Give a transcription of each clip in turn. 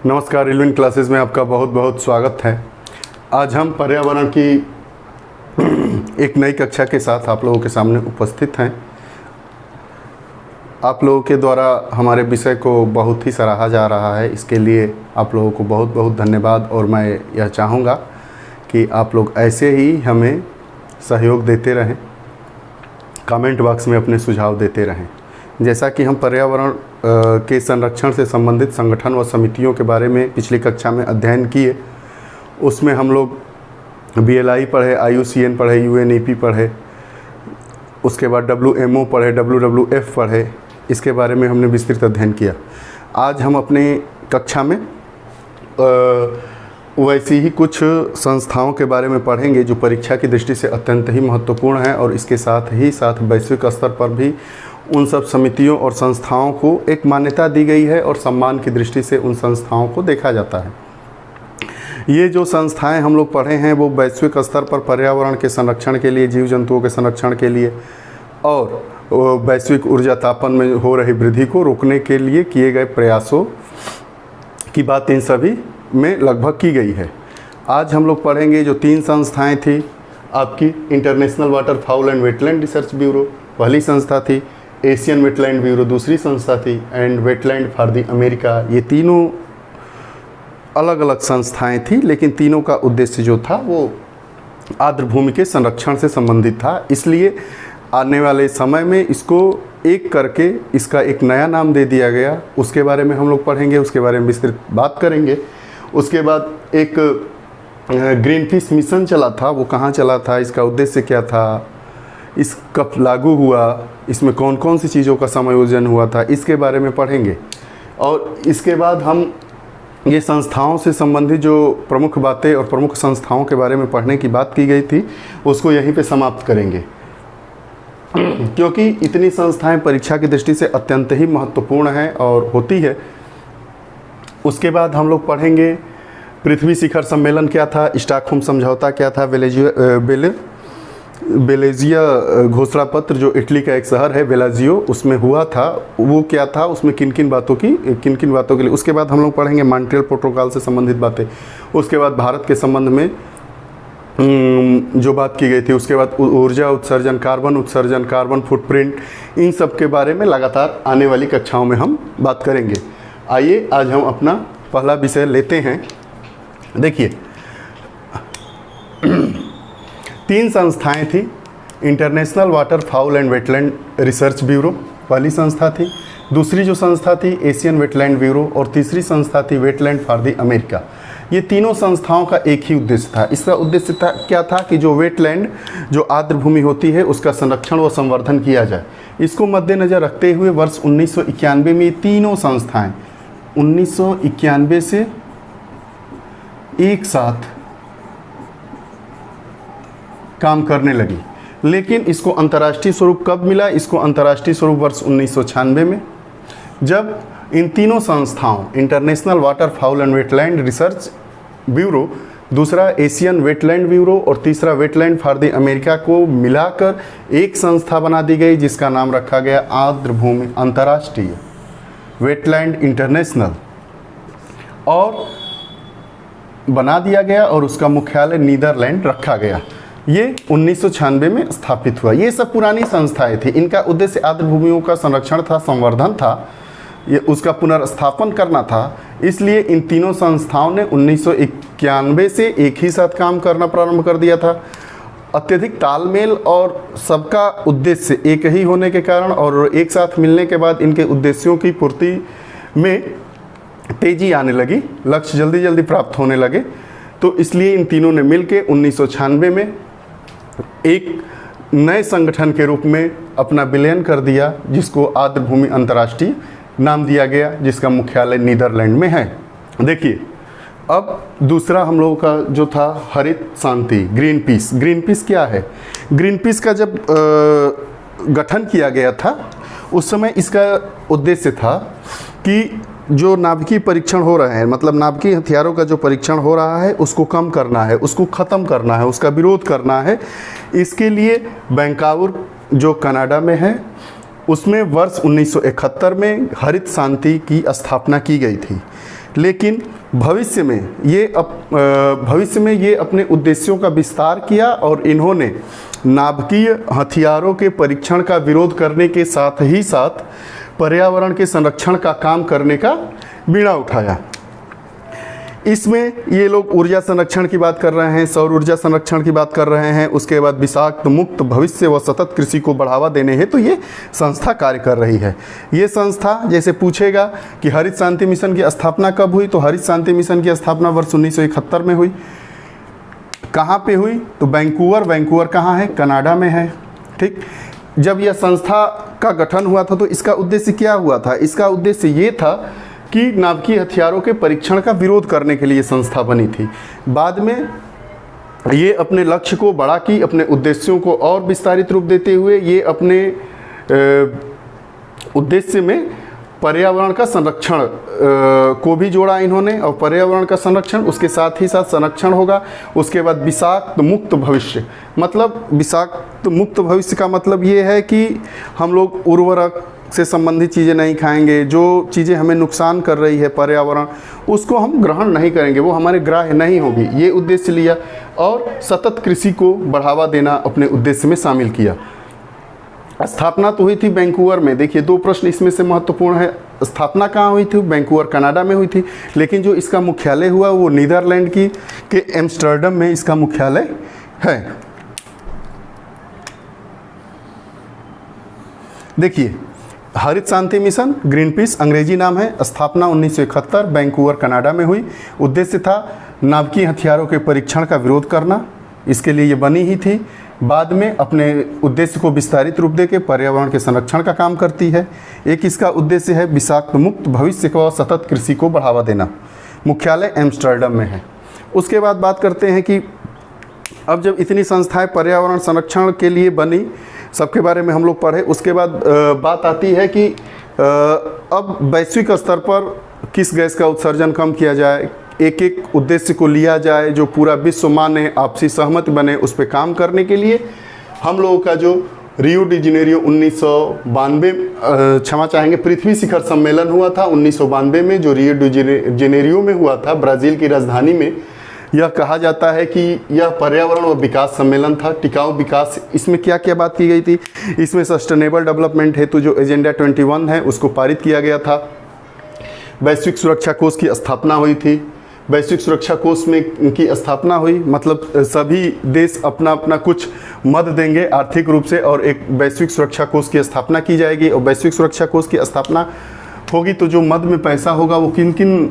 नमस्कार, इल्विन क्लासेस में आपका बहुत बहुत स्वागत है। आज हम पर्यावरण की एक नई कक्षा के साथ आप लोगों के सामने उपस्थित हैं। आप लोगों के द्वारा हमारे विषय को बहुत ही सराहा जा रहा है, इसके लिए आप लोगों को बहुत बहुत धन्यवाद। और मैं यह चाहूँगा कि आप लोग ऐसे ही हमें सहयोग देते रहें, कमेंट बॉक्स में अपने सुझाव देते रहें। जैसा कि हम पर्यावरण के संरक्षण से संबंधित संगठन व समितियों के बारे में पिछली कक्षा में अध्ययन किए, उसमें हम लोग BLI पढ़े, IUCN पढ़े, UNEP पढ़े, उसके बाद WMO पढ़े, WWF पढ़े। इसके बारे में हमने विस्तृत अध्ययन किया। आज हम अपने कक्षा में वैसी ही कुछ संस्थाओं के बारे में पढ़ेंगे जो परीक्षा की दृष्टि से अत्यंत ही महत्वपूर्ण है, और इसके साथ ही साथ वैश्विक स्तर पर भी उन सब समितियों और संस्थाओं को एक मान्यता दी गई है और सम्मान की दृष्टि से उन संस्थाओं को देखा जाता है। ये जो संस्थाएं हम लोग पढ़े हैं वो वैश्विक स्तर पर पर्यावरण के संरक्षण के लिए, जीव जंतुओं के संरक्षण के लिए और वैश्विक ऊर्जा तापन में हो रही वृद्धि को रोकने के लिए किए गए प्रयासों की बात इन सभी में लगभग की गई है। आज हम लोग पढ़ेंगे जो 3 संस्थाएं थी आपकी। International water foul and wetland research bureau पहली संस्था थी, एशियन वेटलैंड ब्यूरो दूसरी संस्था थी, and wetland for the America. ये तीनों अलग अलग संस्थाएं थी, लेकिन तीनों का उद्देश्य जो था वो आर्द्र भूमि के संरक्षण से संबंधित था। इसलिए आने वाले समय में इसको एक करके इसका एक नया नाम दे दिया गया। उसके बारे में हम लोग पढ़ेंगे, उसके बारे में विस्तृत बात करेंगे। उसके बाद एक ग्रीन पीस मिशन चला था, वो कहाँ चला था, इसका उद्देश्य क्या था, इस कब लागू हुआ, इसमें कौन कौन सी चीज़ों का समायोजन हुआ था, इसके बारे में पढ़ेंगे। और इसके बाद हम ये संस्थाओं से संबंधित जो प्रमुख बातें और प्रमुख संस्थाओं के बारे में पढ़ने की बात की गई थी उसको यहीं पे समाप्त करेंगे, क्योंकि इतनी संस्थाएं परीक्षा की दृष्टि से अत्यंत ही महत्वपूर्ण हैं और होती है। उसके बाद हम लोग पढ़ेंगे पृथ्वी शिखर सम्मेलन क्या था, स्टॉकहोम समझौता क्या था, बेलेजिया घोषणा पत्र जो इटली का एक शहर है बेलाजियो, उसमें हुआ था, वो क्या था, उसमें किन किन बातों के लिए। उसके बाद हम लोग पढ़ेंगे मॉन्ट्रियल प्रोटोकॉल से संबंधित बातें। उसके बाद भारत के संबंध में जो बात की गई थी। उसके बाद ऊर्जा उत्सर्जन, कार्बन फुटप्रिंट, इन सब के बारे में लगातार आने वाली कक्षाओं में हम बात करेंगे। आइए आज हम अपना पहला विषय लेते हैं। देखिए 3 संस्थाएं थी। International water foul and wetland research bureau पहली संस्था थी, दूसरी जो संस्था थी एशियन वेटलैंड ब्यूरो, और तीसरी संस्था थी वेटलैंड फॉर द अमेरिका। ये तीनों संस्थाओं का एक ही उद्देश्य था। इसका उद्देश्य था क्या था कि जो वेटलैंड, जो आर्द्र भूमि होती है, उसका संरक्षण व संवर्धन किया जाए। इसको मद्देनज़र रखते हुए वर्ष 1991 में ये तीनों संस्थाएं 1991 से एक साथ काम करने लगी। लेकिन इसको अंतर्राष्ट्रीय स्वरूप कब मिला? इसको अंतर्राष्ट्रीय स्वरूप वर्ष 1996 में, जब इन तीनों संस्थाओं, international water foul and wetland research bureau, दूसरा एशियन वेटलैंड ब्यूरो और तीसरा वेटलैंड फॉर द अमेरिका को मिलाकर एक संस्था बना दी गई, जिसका नाम रखा गया आर्द्र भूमि अंतर्राष्ट्रीय, वेटलैंड इंटरनेशनल, और बना दिया गया, और उसका मुख्यालय नीदरलैंड रखा गया। ये 1996 में स्थापित हुआ। ये सब पुरानी संस्थाएं थी। इनका उद्देश्य आर्द्र भूमियों का संरक्षण था, संवर्धन था, ये उसका पुनर्स्थापन करना था। इसलिए इन तीनों संस्थाओं ने 1991 से एक ही साथ काम करना प्रारंभ कर दिया था। अत्यधिक तालमेल और सबका उद्देश्य एक ही होने के कारण और एक साथ मिलने के बाद इनके उद्देश्यों की पूर्ति में तेजी आने लगी, लक्ष्य जल्दी जल्दी प्राप्त होने लगे। तो इसलिए इन तीनों ने मिलकर 1996 में एक नए संगठन के रूप में अपना विलयन कर दिया, जिसको आर्द्र भूमि अंतर्राष्ट्रीय नाम दिया गया, जिसका मुख्यालय नीदरलैंड में है। देखिए अब दूसरा हम लोगों का जो था हरित शांति, ग्रीन पीस। ग्रीन पीस क्या है? ग्रीन पीस का जब गठन किया गया था उस समय इसका उद्देश्य था कि जो नाभिकीय परीक्षण हो रहे हैं, मतलब नाभिकीय हथियारों का जो परीक्षण हो रहा है उसको कम करना है, उसको ख़त्म करना है, उसका विरोध करना है। इसके लिए वैंकूवर जो कनाडा में है उसमें वर्ष 1971 में हरित शांति की स्थापना की गई थी। लेकिन भविष्य में ये अपने उद्देश्यों का विस्तार किया और इन्होंने नाभिकीय हथियारों के परीक्षण का विरोध करने के साथ ही साथ पर्यावरण के संरक्षण का काम करने का बीड़ा उठाया। इसमें ये लोग ऊर्जा संरक्षण की बात कर रहे हैं, सौर ऊर्जा संरक्षण की बात कर रहे हैं। उसके बाद विषाक्त मुक्त भविष्य व सतत कृषि को बढ़ावा देने हेतु ये संस्था कार्य कर रही है। ये संस्था जैसे पूछेगा कि हरित शांति मिशन की स्थापना कब हुई, तो हरित शांति मिशन की स्थापना वर्ष 1971 में हुई। कहाँ पे हुई, तो वैंकूवर कहाँ है, कनाडा में है। ठीक, जब यह संस्था का गठन हुआ था तो इसका उद्देश्य क्या हुआ था? इसका उद्देश्य ये था कि नाभिकीय हथियारों के परीक्षण का विरोध करने के लिए संस्था बनी थी। बाद में ये अपने लक्ष्य को बढ़ा की, अपने उद्देश्यों को और विस्तारित रूप देते हुए ये अपने उद्देश्य में पर्यावरण का संरक्षण को भी जोड़ा इन्होंने। और पर्यावरण का संरक्षण, उसके साथ ही साथ संरक्षण होगा। उसके बाद विषाक्त मुक्त भविष्य, मतलब विषाक्त मुक्त भविष्य का मतलब ये है कि हम लोग उर्वरक से संबंधित चीज़ें नहीं खाएंगे, जो चीज़ें हमें नुकसान कर रही है पर्यावरण, उसको हम ग्रहण नहीं करेंगे, वो हमारे ग्राह्य नहीं होगी, ये उद्देश्य लिया। और सतत कृषि को बढ़ावा देना अपने उद्देश्य में शामिल किया। स्थापना तो हुई थी वैंकूवर में। देखिए, दो प्रश्न इसमें से महत्वपूर्ण है। स्थापना कहाँ हुई थी? वैंकूवर कनाडा में हुई थी, लेकिन जो इसका मुख्यालय हुआ वो नीदरलैंड के एम्स्टर्डम में इसका मुख्यालय है। देखिए, हरित शांति मिशन, ग्रीन पीस अंग्रेजी नाम है। स्थापना 1971 वैंकूवर कनाडा में हुई। उद्देश्य था नाभिकीय हथियारों के परीक्षण का विरोध करना, इसके लिए ये बनी ही थी। बाद में अपने उद्देश्य को विस्तारित रूप देकर पर्यावरण के संरक्षण का काम करती है। एक इसका उद्देश्य है विषाक्त मुक्त भविष्य को, सतत कृषि को बढ़ावा देना। मुख्यालय एम्स्टर्डम में है। उसके बाद बात करते हैं कि अब जब इतनी संस्थाएं पर्यावरण संरक्षण के लिए बनी, सबके बारे में हम लोग पढ़े। उसके बाद बात आती है कि अब वैश्विक स्तर पर किस गैस का उत्सर्जन कम किया जाए, एक एक उद्देश्य को लिया जाए जो पूरा विश्व माने, आपसी सहमति बने, उस पर काम करने के लिए हम लोगों का जो रियो डी जेनेरियो 1992 क्षमा चाहेंगे पृथ्वी शिखर सम्मेलन हुआ था 1992 में, जो रियो डी जेनेरियो में हुआ था, ब्राज़ील की राजधानी में। यह कहा जाता है कि यह पर्यावरण और विकास सम्मेलन था, टिकाऊ विकास। इसमें क्या क्या बात की गई थी? इसमें सस्टेनेबल डेवलपमेंट हेतु जो एजेंडा 21 है उसको पारित किया गया था। वैश्विक सुरक्षा कोष की स्थापना हुई थी। वैश्विक सुरक्षा कोष में की स्थापना हुई, मतलब सभी देश अपना अपना कुछ मद देंगे आर्थिक रूप से, और एक वैश्विक सुरक्षा कोष की स्थापना की जाएगी। और वैश्विक सुरक्षा कोष की स्थापना होगी तो जो मद में पैसा होगा वो किन किन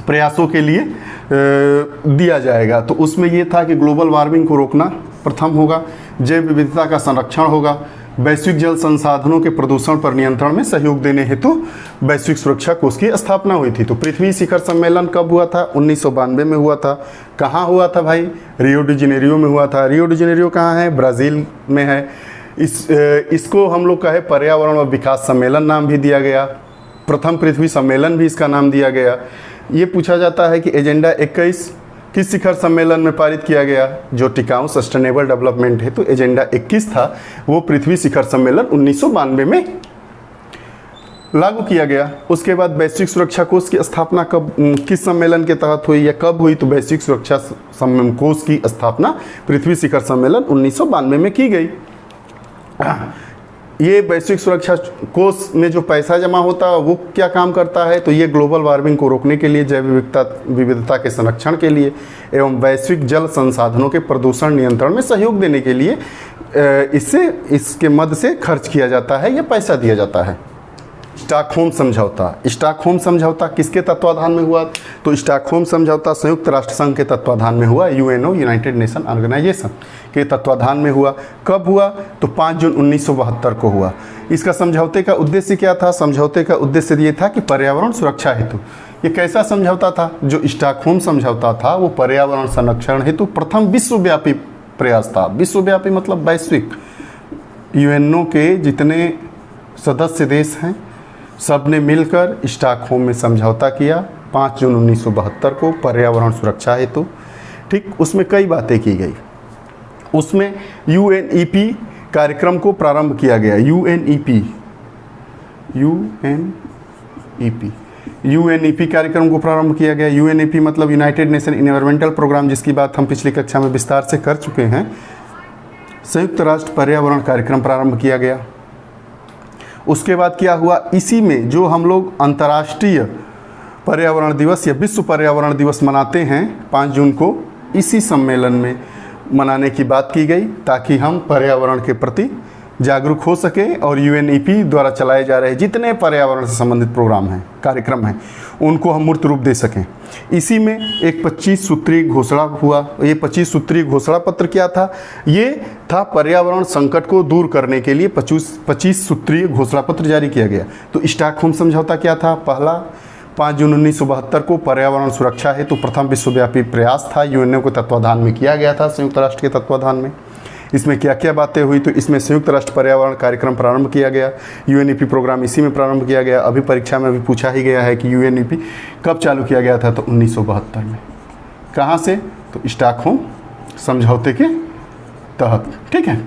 प्रयासों के लिए दिया जाएगा। तो उसमें ये था कि ग्लोबल वार्मिंग को रोकना प्रथम होगा, जैव विविधता का संरक्षण होगा, वैश्विक जल संसाधनों के प्रदूषण पर नियंत्रण में सहयोग देने हेतु वैश्विक सुरक्षा कोष की स्थापना हुई थी। तो पृथ्वी शिखर सम्मेलन कब हुआ था? 1992 में हुआ था। कहाँ हुआ था भाई? रियो डी जेनेरियो में हुआ था। रियो डी जेनेरियो कहाँ है? ब्राज़ील में है। इसको हम लोग कहे पर्यावरण और विकास सम्मेलन नाम भी दिया गया, प्रथम पृथ्वी सम्मेलन भी इसका नाम दिया गया। ये पूछा जाता है कि एजेंडा 21 किस शिखर सम्मेलन में पारित किया गया? जो टिकाऊ सस्टेनेबल डेवलपमेंट है, तो एजेंडा 21 था, वो पृथ्वी शिखर सम्मेलन 1992 में लागू किया गया। उसके बाद वैश्विक सुरक्षा कोष की स्थापना कब, किस सम्मेलन के तहत हुई या कब हुई? तो वैश्विक सुरक्षा कोष की स्थापना पृथ्वी शिखर सम्मेलन 1992 में की गई। ये वैश्विक सुरक्षा कोष में जो पैसा जमा होता है वो क्या काम करता है? तो ये ग्लोबल वार्मिंग को रोकने के लिए, जैव विविधता के संरक्षण के लिए एवं वैश्विक जल संसाधनों के प्रदूषण नियंत्रण में सहयोग देने के लिए इसके मद से खर्च किया जाता है या पैसा दिया जाता है। स्टॉकहोम समझौता। स्टॉकहोम समझौता किसके तत्वाधान में हुआ? तो स्टॉकहोम समझौता संयुक्त राष्ट्र संघ के तत्वाधान में हुआ, यूएनओ, यूनाइटेड नेशन ऑर्गेनाइजेशन के तत्वाधान में हुआ। कब हुआ? तो 5 जून 1972 को हुआ। इसका समझौते का उद्देश्य क्या था? समझौते का उद्देश्य ये था कि पर्यावरण सुरक्षा हेतु, ये कैसा समझौता था? जो स्टॉकहोम समझौता था वो पर्यावरण संरक्षण हेतु प्रथम विश्वव्यापी प्रयास था। विश्वव्यापी मतलब वैश्विक। यूएनओ के जितने सदस्य देश हैं सब ने मिलकर स्टॉकहोम में समझौता किया 5 जून 1972 को पर्यावरण सुरक्षा हेतु। ठीक, उसमें कई बातें की गई। उसमें यूएनईपी कार्यक्रम को प्रारंभ किया गया। यूएनईपी यूएनईपी कार्यक्रम को प्रारंभ किया गया। यूएनईपी मतलब यूनाइटेड नेशन इन्वायरमेंटल प्रोग्राम, जिसकी बात हम पिछली कक्षा में विस्तार से कर चुके हैं। संयुक्त राष्ट्र पर्यावरण कार्यक्रम प्रारंभ किया गया। उसके बाद क्या हुआ, इसी में जो हम लोग अंतर्राष्ट्रीय पर्यावरण दिवस या विश्व पर्यावरण दिवस मनाते हैं 5 जून को, इसी सम्मेलन में मनाने की बात की गई ताकि हम पर्यावरण के प्रति जागरूक हो सकें और यूएनईपी द्वारा चलाए जा रहे जितने पर्यावरण से संबंधित प्रोग्राम हैं, कार्यक्रम हैं, उनको हम मूर्त रूप दे सकें। इसी में एक 25 सूत्रीय घोषणा हुआ। ये 25 सूत्रीय घोषणा पत्र क्या था? ये था पर्यावरण संकट को दूर करने के लिए 25 सूत्रीय घोषणा पत्र जारी किया गया। तो स्टॉकहोम समझौता क्या था? पहला 5 जून 1972 को पर्यावरण सुरक्षा हेतु प्रथम विश्वव्यापी प्रयास था, यूएनओ के तत्वाधान में किया गया था, संयुक्त राष्ट्र के तत्वाधान में। इसमें क्या क्या बातें हुई? तो इसमें संयुक्त राष्ट्र पर्यावरण कार्यक्रम प्रारंभ किया गया। यूएनईपी प्रोग्राम इसी में प्रारंभ किया गया। अभी परीक्षा में भी पूछा ही गया है कि यूएनईपी कब चालू किया गया था? तो 1972 में। कहाँ से? तो स्टॉकहोम समझौते के तहत। ठीक है।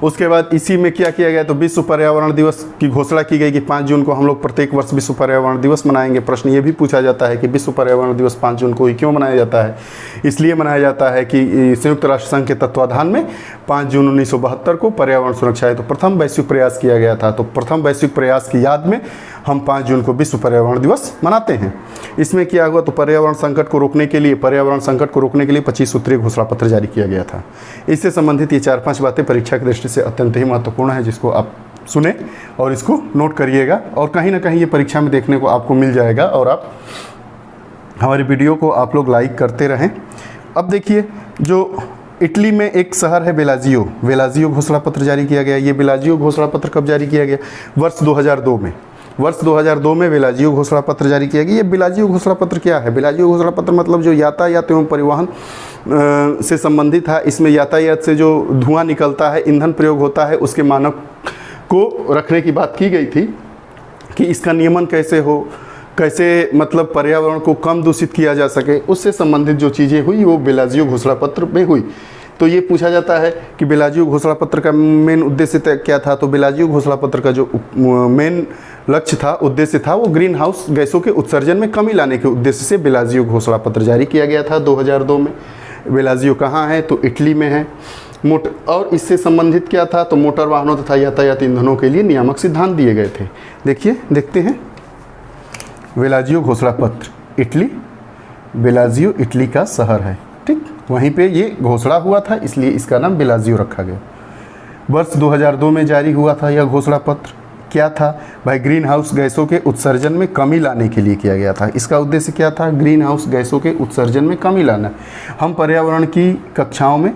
उसके बाद इसी में क्या किया गया? तो विश्व पर्यावरण दिवस की घोषणा की गई कि 5 जून को हम लोग प्रत्येक वर्ष विश्व पर्यावरण दिवस मनाएंगे। प्रश्न ये भी पूछा जाता है कि विश्व पर्यावरण दिवस 5 जून को ही क्यों मनाया जाता है? इसलिए मनाया जाता है कि संयुक्त राष्ट्र संघ के तत्वाधान में 5 जून 1972 को पर्यावरण सुरक्षा हेतु प्रथम वैश्विक प्रयास किया गया था। तो प्रथम वैश्विक प्रयास की याद में हम 5 जून को विश्व पर्यावरण दिवस मनाते हैं। इसमें क्या हुआ? तो पर्यावरण संकट को रोकने के लिए 25 सूत्रीय घोषणा पत्र जारी किया गया था। इससे संबंधित ये 4-5 बातें परीक्षा की दृष्टि से अत्यंत ही महत्वपूर्ण है, जिसको आप सुने और इसको नोट करिएगा और कहीं ना कहीं ये परीक्षा में देखने को आपको मिल जाएगा। और आप हमारी वीडियो को आप लोग लाइक करते रहें। अब देखिए, जो इटली में एक शहर है बेलाजियो घोषणा पत्र जारी किया गया। ये बेलाजियो घोषणा पत्र कब जारी किया गया? वर्ष 2002 में। वर्ष 2002 में बेलाजियो घोषणा पत्र जारी किया गया। ये बेलाजियो घोषणा पत्र क्या है? बेलाजियो घोषणा पत्र मतलब जो यातायात एवं परिवहन से संबंधित है। इसमें यातायात से जो धुआं निकलता है, ईंधन प्रयोग होता है, उसके मानक को रखने की बात की गई थी कि इसका नियमन कैसे हो, कैसे मतलब पर्यावरण को कम दूषित किया जा सके, उससे संबंधित जो चीज़ें हुई वो बेलाजियो घोषणा पत्र में हुई। तो ये पूछा जाता है कि बेलाजियो घोषणा पत्र का मेन उद्देश्य क्या था? तो बेलाजियो घोषणा पत्र का जो मेन लक्ष्य था, उद्देश्य था, वो ग्रीन हाउस गैसों के उत्सर्जन में कमी लाने के उद्देश्य से बेलाजियो घोषणा पत्र जारी किया गया था 2002 में। बेलाजियो कहाँ है? तो इटली में है। और इससे संबंधित क्या था? तो मोटर वाहनों तथा यातायात ईंधनों के लिए नियामक सिद्धांत दिए गए थे। देखते हैं बेलाजियो घोषणा पत्र। इटली, बेलाजियो इटली का शहर है। ठीक, वहीं पे ये घोषणा हुआ था, इसलिए इसका नाम बेलाजियो रखा गया। वर्ष 2002 में जारी हुआ था यह घोषणा पत्र। क्या था भाई? ग्रीन हाउस गैसों के उत्सर्जन में कमी लाने के लिए किया गया था। इसका उद्देश्य क्या था? ग्रीन हाउस गैसों के उत्सर्जन में कमी लाना। हम पर्यावरण की कक्षाओं में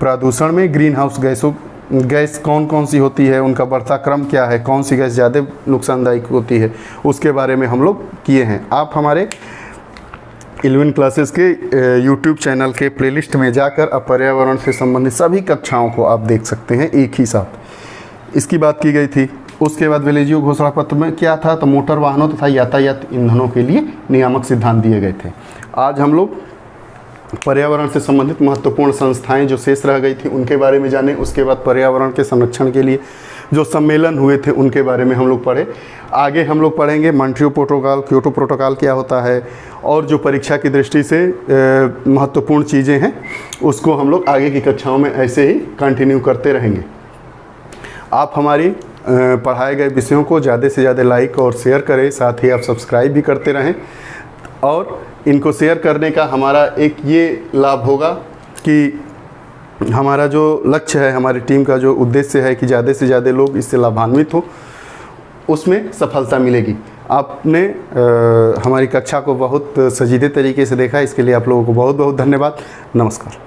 प्रदूषण में ग्रीन हाउस गैस कौन कौन सी होती है, उनका बढ़ता क्रम क्या है, कौन सी गैस ज़्यादा नुकसानदायक होती है, उसके बारे में हम लोग किए हैं। आप हमारे 11 क्लासेस के यूट्यूब चैनल के प्लेलिस्ट में जाकर अब पर्यावरण से संबंधित सभी कक्षाओं को आप देख सकते हैं एक ही साथ। इसकी बात की गई थी। उसके बाद बेलाजियो घोषणा पत्र में क्या था? तो मोटर वाहनों तथा यातायात ईंधनों के लिए नियामक सिद्धांत दिए गए थे। आज हम लोग पर्यावरण से संबंधित महत्वपूर्ण संस्थाएं जो शेष रह गई थी उनके बारे में जाने। उसके बाद पर्यावरण के संरक्षण के लिए जो सम्मेलन हुए थे उनके बारे में हम लोग पढ़े। आगे हम लोग पढ़ेंगे मॉन्ट्रियल प्रोटोकॉल, क्योटो प्रोटोकॉल क्या होता है, और जो परीक्षा की दृष्टि से महत्वपूर्ण चीज़ें हैं उसको हम लोग आगे की कक्षाओं में ऐसे ही कंटिन्यू करते रहेंगे। आप हमारी पढ़ाए गए विषयों को ज़्यादा से ज़्यादा लाइक और शेयर करें, साथ ही आप सब्सक्राइब भी करते रहें। और इनको शेयर करने का हमारा एक ये लाभ होगा कि हमारा जो लक्ष्य है, हमारी टीम का जो उद्देश्य है कि ज़्यादा से ज़्यादा लोग इससे लाभान्वित हो, उसमें सफलता मिलेगी। आपने हमारी कक्षा को बहुत संजीदे तरीके से देखा, इसके लिए आप लोगों को बहुत बहुत धन्यवाद। नमस्कार।